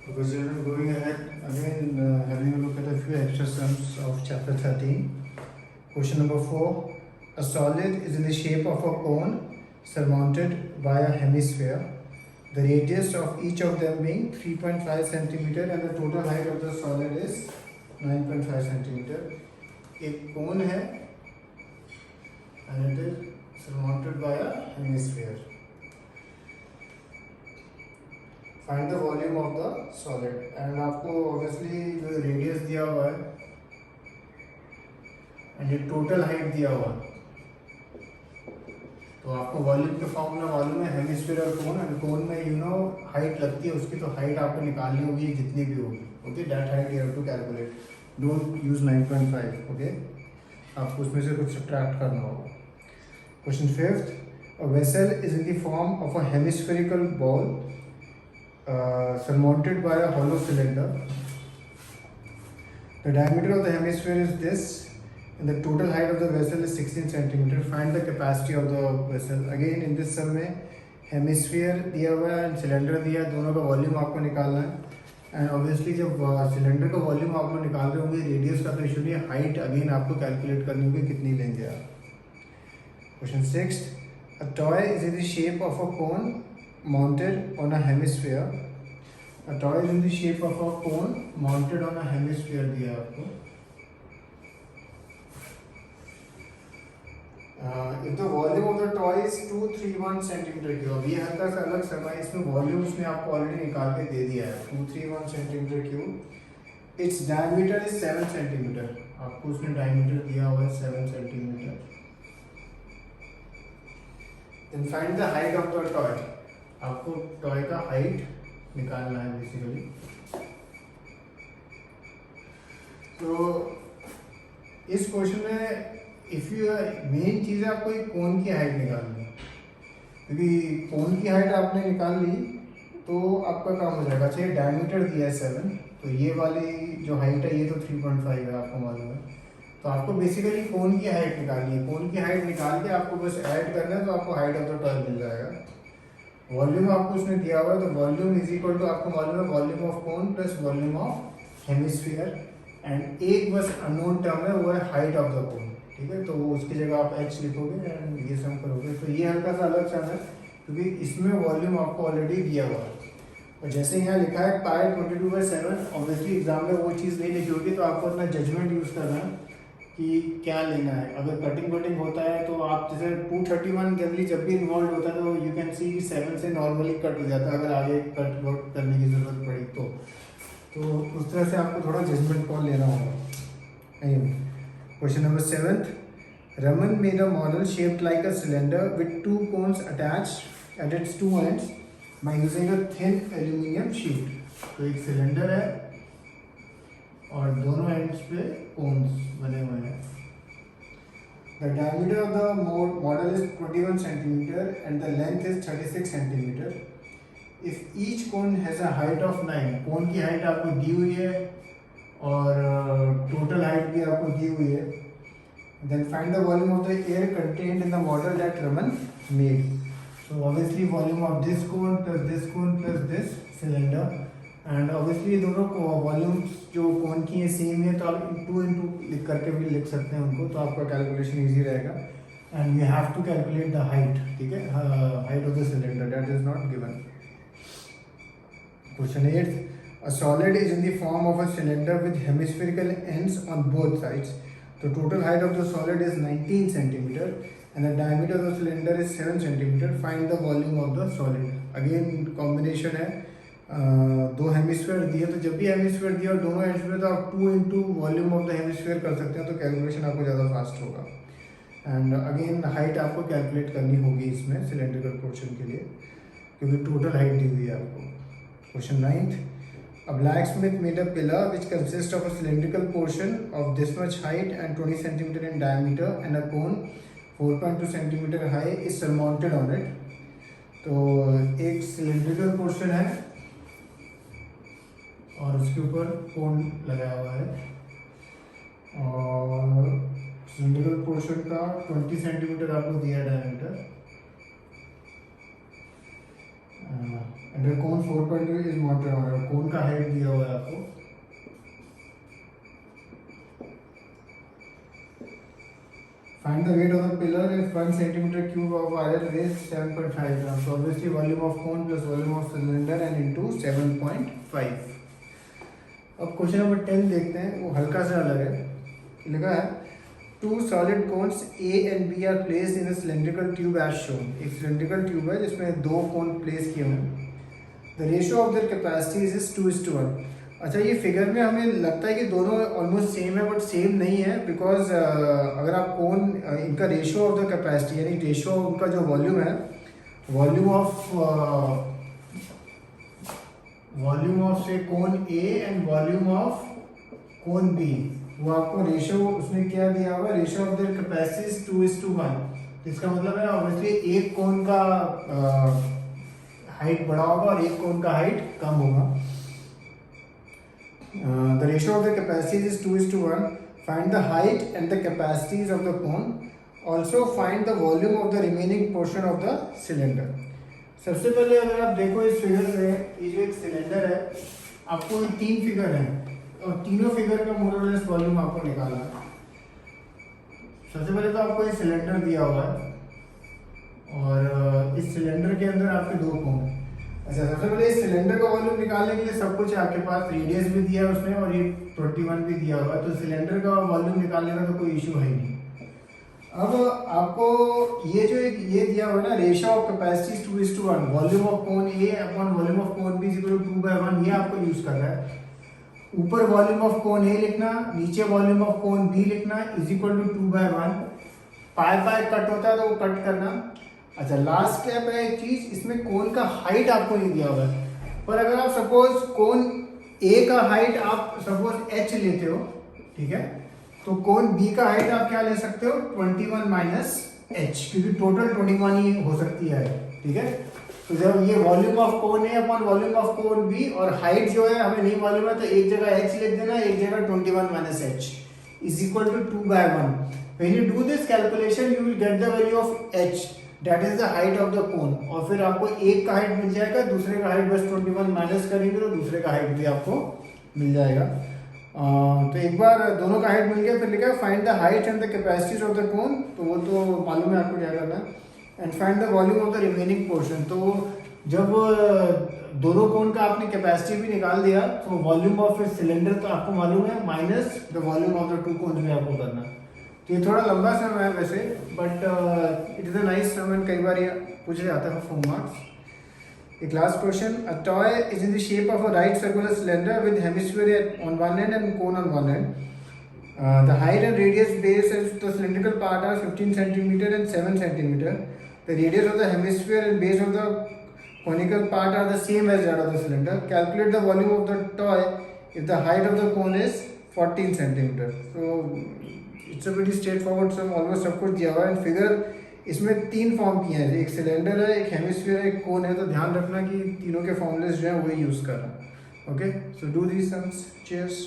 Okay, children, going ahead again, having a look at a few extra sums of chapter 13. Question number 4. A solid is in the shape of a cone surmounted by a hemisphere. The radius of each of them being 3.5 centimeter and the total height of the solid is 9.5 centimeter. एक cone है and it is surmounted by a hemisphere. Find the volume of the solid and आपको obviously जो radius दिया हुआ है and ये total height दिया हुआ है, तो आपको वॉल्यूम के फॉर्मूला मालूम है हेमिस्फीयर और कोन, एंड कोन में यू नो हाइट लगती है उसकी, तो हाइट आपको निकालनी होगी जितनी भी होगी. Okay, that height you have to calculate. Don't use 9.5. Okay, आपको उसमें से कुछ सब्ट्रैक्ट करना होगा. Question 5. A vessel is in the form of a hemispherical bowl surmounted by a hollow cylinder. The diameter of the hemisphere is this, and the total height of the vessel is 16 centimeter. Find the capacity of the vessel. Again, in this sum में hemisphere दिया हुआ है and cylinder दिया है, दोनों का volume आपको निकालना है. एंड ऑब्वियसली जब सिलेंडर का वॉल्यूम आप लोग निकाल रहे होंगे, रेडियस का तो इशू नहीं है, हाइट अगेन आपको कैलकुलेट करनी होगी कितनी लेंगे आप. Question 6. A toy is in the shape of a cone mounted on a hemisphere. A toy is in the shape of a cone mounted on a hemisphere दिया है आपको. If the volume of the toy is 231 centimeter cube, अब ये हल्का सा अलग समय, इसमें वॉल्यूम उसने आपको ऑलरेडी निकाल के दे दिया है 231 centimeter cube. Its diameter is 7 centimeter. आपको उसने diameter दिया हुआ है 7 centimeter. Then find the height of the toy. आपको टॉय का हाइट निकालना है बेसिकली. तो इस क्वेश्चन में इफ यू मेन चीज़ है आपको एक कोन की हाइट निकालनी है, क्योंकि कोन की हाइट आपने निकाल ली तो आपका काम हो जाएगा. अच्छा, डायमीटर दिया है 7, तो ये वाली जो हाइट है ये तो 3.5 है, आपको मालूम है. तो आपको बेसिकली कोन की हाइट निकालनी है. कोन की हाइट निकाल के आपको बस ऐड करना है, तो आपको हाइट ऑफ द टॉय मिल जाएगा. वॉल्यूम आपको उसने दिया हुआ है, तो वॉल्यूम इज इक्वल टू, आपको मालूम है volume of cone plus volume of hemisphere, and एक बस अननोन टर्म है वो है हाइट ऑफ द कोन. ठीक है, तो उसकी जगह आप h लिखोगे एंड ये सम करोगे. तो ये हल्का सा अलग सम है क्योंकि इसमें वॉल्यूम आपको ऑलरेडी दिया हुआ है. और जैसे यहाँ लिखा है पाई 22/7, ऑब्वियसली एग्जाम में वो चीज़ नहीं लिखी होगी, तो आपको अपना जजमेंट यूज़ करना है कि क्या लेना है. अगर कटिंग वटिंग होता है तो आप जैसे 231 जनरली जब भी इन्वॉल्व होता है तो यू कैन सी 7 से नॉर्मली कट हो जाता है, अगर आगे कट वर्क करने की ज़रूरत पड़ी तो उस तरह से आपको थोड़ा जजमेंट कॉल लेना होगा. Question number 7. Raman made a model shaped like a cylinder with 2 cones attached at its 2 ends by using a thin aluminum sheet. तो एक सिलेंडर है और दोनों एंड्स पे कोन्स बने हुए हैं. The diameter of the model is 21 centimeter and the length is 36 centimeter. If each cone has a height of 9, कोन की हाइट आपको दी हुई है और टोटल हाइट भी आपको दी हुई है. Then find the volume of the air contained in the model that Raman made. So obviously volume of this cone plus this cylinder. And obviously दोनों को वॉल्यूम्स जो कौन की है सेम है, तो आप 2 into लिख करके भी लिख सकते हैं उनको, तो आपका कैलकुलेशन इजी रहेगा. And you have to calculate the height. ठीक है, height of the cylinder that is not given. Question 8. A solid is in the form of a cylinder with hemispherical ends on both sides. The total height of the solid is 19 centimeter and the diameter of the cylinder is 7 centimeter. Find the volume of the solid. Again combination है, दो hemisphere दिए, तो जब भी hemisphere दिया और दोनों ends में, तो आप 2 into volume of the hemisphere कर सकते हैं, तो कैलकुलेशन आपको ज़्यादा फास्ट होगा. एंड अगेन हाइट आपको कैलकुलेट करनी होगी इसमें सिलेंड्रिकल पोर्शन के लिए, क्योंकि टोटल हाइट दी हुई है आपको. Question 9. A blacksmith made a pillar which consists of a cylindrical portion of this much height and 20 centimeter in diameter and a cone 4.2 centimeter high is surmounted on it. तो एक cylindrical portion है और उसके ऊपर कोन लगाया हुआ है, और सिलेंड्रिकल पोर्शन का 20 सेंटीमीटर आपको दिया diameter, under cone 4.2 is motor, cone का हाइट दिया हुआ है आपको। Find the weight of the pillar if 1 centimeter cube of iron weighs 7.5 grams. So obviously volume of cone plus volume of cylinder and into 7.5. अब question number 10 देखते हैं, वो हल्का सा अलग है। लिखा है two solid cones A and B are placed in a cylindrical tube as shown. एक सिलेंड्रिकल ट्यूब है जिसमें दो कोन प्लेस किए हुए हैं। The ratio of their capacities is 2:1। अच्छा, ये फिगर में हमें लगता है कि दोनों ऑलमोस्ट सेम है, बट सेम नहीं है, बिकॉज अगर आप कोन इनका रेशियो ऑफ द कैपेसिटी यानी रेशियो उनका जो वॉल्यूम है, वॉल्यूम ऑफ से cone A and volume of cone B, वो आपको रेशियो उसमें क्या दिया हुआ है, रेशियो ऑफ देयर कैपेसिटीज 2:1। इसका मतलब है ऑब्वियसली एक कोन का हाइट बड़ा होगा और एक कोन का हाइट कम होगा। The ratio of the capacities is 2:1. Find the height and the capacities of the cone. Also find the volume of the remaining portion of the cylinder. सबसे पहले अगर आप देखो इस फिगर में, ये जो एक सिलेंडर है, आपको तीन फिगर हैं और तीनों फिगर का मोर और लेस वॉल्यूम आपको निकालना है। सबसे पहले तो आपको ये सिलेंडर दिया हुआ है और इस सिलेंडर के अंदर आपके दो कोन हैं। अच्छा, सबसे पहले इस सिलेंडर का वॉल्यूम निकालने के लिए सब कुछ आपके पास, रेडियस भी दिया है उसने और ये 21 भी दिया हुआ है, तो सिलेंडर का वॉल्यूम निकालने का तो कोई इशू है ही नहीं। अब आपको ये जो एक ये दिया हुआ है ना, ratio of capacities 2:1, volume of cone A upon volume of cone B equal to 2/1, ये आपको यूज करना है। ऊपर वॉल्यूम ऑफ कोन ए लिखना, नीचे वॉल्यूम ऑफ कोन बी लिखना is equal to 2/1। Pi cut होता है तो वो कट करना। अच्छा, लास्ट स्टेप है एक चीज, इसमें कोन का हाइट आपको नहीं दिया हुआ है, पर अगर आप सपोज कोन ए का हाइट आप सपोज h लेते हो, ठीक है, तो कोन बी का हाइट आप क्या ले सकते हो, 21 माइनस h, क्योंकि टोटल 21 ही हो सकती है, ठीक है। तो जब ये volume of cone A upon volume of cone B और हाइट जो है हमें नहीं मालूम है, तो एक जगह h लिख देना, एक जगह 21 minus h is equal to 2/1। When you do this calculation you will get the value of h, that is the height of the cone, और फिर आपको एक का हाइट मिल जाएगा, दूसरे का हाइट बस 21 माइनस करेंगे तो दूसरे का हाइट भी आपको मिल जाएगा। तो एक बार दोनों का हाइट मिल गया, फिर लिखा find the height and the capacities of the कोन, तो वो तो मालूम है आपको क्या करना है, and find the volume of the remaining portion. तो जब दोनों कोन का आपने कैपेसिटी भी निकाल दिया, तो वॉल्यूम ऑफ सिलेंडर तो आपको मालूम है, minus the volume of the two cons भी आपको करना है। तो ये थोड़ा लंबा सम है वैसे, but it is a nice sum and कई बार ये पूछा जाता है फॉर मार्क्स। एक last question, a toy is in the shape of a right circular cylinder with hemisphere on one end and cone on one end. The height and radius base of the cylindrical part are 15 centimetre and 7 centimetre. The radius of the hemisphere and base of the conical part are the same as that of the cylinder. Calculate the volume of the toy if the height of the cone is 14 centimeter. So it's a pretty straightforward sum, almost सब कुछ दिया हुआ है। Figure इसमें तीन form किए हैं, एक सिलेंडर है, एक हेमिस्फीयर है, एक कोन है, तो ध्यान रखना कि तीनों के फॉर्मूलेस जो है वही यूज कर रहा है। Okay, so do these sums, cheers.